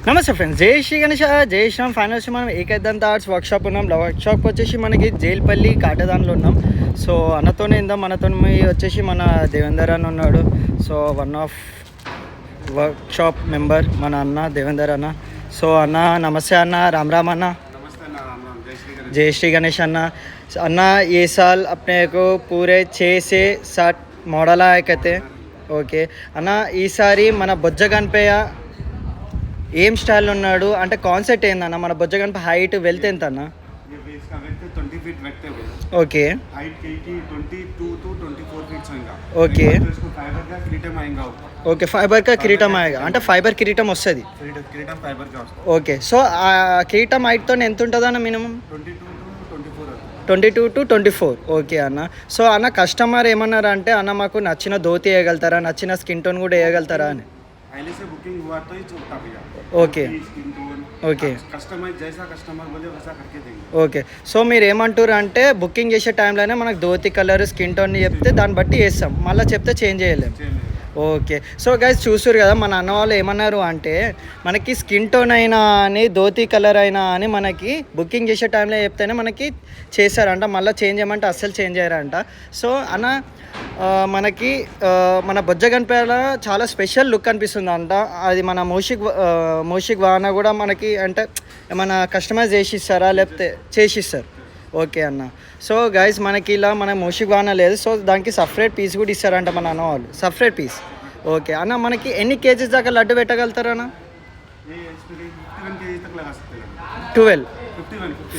నమస్తే ఫ్రెండ్స్, జై శ్రీ గణేష, జై శ్రీరామ్. ఫైనల్స్ మనం ఏకైతంత ఆర్ట్స్ వర్క్షాప్ ఉన్నాం. వర్క్షాప్ వచ్చేసి మనకి జైల్పల్లి కాటదాన్లో ఉన్నాం. సో అన్నతోనే ఇందాం, మనతో వచ్చేసి మన దేవేందర్ అన్న ఉన్నాడు. So one of workshop member మన అన్న దేవేందర్ అన్న. సో అన్న నమస్తే అన్న, రామ్ రామ్ అన్న. जय श्री गणेश अन्ना. अन्ना ये साल अपने को पूरे 6 से 7 मॉडल आए कहते हैं. ఓకే అన్న, ఈసారి మన బొజ్జ గణపయ్య ఏం స్టైల్లో ఉన్నాడు అంటే కాన్సెప్ట్ ఏందన్న? మన బొజ్జ గణప హైట్ వెళ్తే ఎంత అన్న? ఓకే ఓకే ఓకే ఫైబర్ కా కిరీటం ఆయేగా అంటే ఫైబర్ కిరీటం వస్తుంది. ఓకే, సో ఆ కిరీటం హైట్తో ఎంత ఉంటుంది అన్న? Minimum 22 to 24. ఓకే అన్న. సో అన్న కస్టమర్ ఏమన్నారు అంటే, అన్న మాకు నచ్చిన ధోతి వేయగలుగుతారా, నచ్చిన స్కిన్ టోన్ కూడా వేయగలుగుతారా అని. ఓకే ఓకే ఓకే, సో మీరు ఏమంటారు అంటే బుకింగ్ చేసే టైంలోనే మనకు ధోతి కలర్ స్కిన్ టోన్ చెప్తే దాన్ని బట్టి వేస్తాం, మళ్ళీ చెప్తే చేంజ్ చేయలేము. ఓకే, సో గైస్ చూసారు కదా, మన అన్న వాళ్ళు ఏమన్నారు అంటే మనకి స్కిన్ టోన్ అయినా అని ధోతి కలర్ అయినా అని మనకి బుకింగ్ చేసే టైంలో చెప్తేనే మనకి చేశారంట, మళ్ళీ చేంజ్ చేయమంటే అస్సలు చేంజ్ అయ్యారంట. సో అన్న మనకి మన బొజ్జ గణపయ్య చాలా స్పెషల్ లుక్ అనిపిస్తుంది అంట. అది మన మౌషిక్ వాహన కూడా మనకి అంటే మన కస్టమైజ్ చేసిస్తారా లేకపోతే చేసిస్తారు? ఓకే అన్న. సో గైస్ మనకి ఇలా మన మౌషిక్ వాహన లేదు, సో దానికి సపరేట్ పీస్ కూడా ఇస్తారంట మన అన్న వాళ్ళు, సపరేట్ పీస్. ఓకే అన్న, మనకి ఎన్ని కేజీస్ దాకా లడ్డు పెట్టగలుగుతారా అన్న?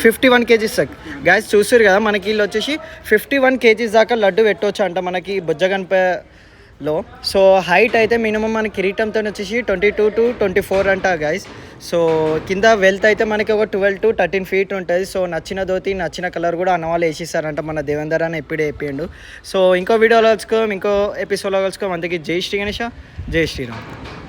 51 కేజీస్ దాకా. గైస్ చూసారు కదా, మనకి వీళ్ళు వచ్చేసి 51 కేజీస్ దాకా లడ్డు పెట్టవచ్చు అంట మనకి బొజ్జ గణపయ్యలో. సో హైట్ అయితే మినిమం మన కిరీటంతో వచ్చేసి 22 to 24 అంట గైస్. సో కింద వెల్త్ అయితే మనకి ఒక 12 to 13 feet ఉంటుంది. సో నచ్చిన ధోతి నచ్చిన కలర్ కూడా అన్నవాళ్ళు వేసిస్తారంట, మన దేవేందర్ అని ఎప్పుడే వేపియండు. సో ఇంకో వీడియోలో కలుసుకోం, ఇంకో ఎపిసోడ్లో కలుసుకోం. అందుకే జై శ్రీ గణేష, జై శ్రీరామ్.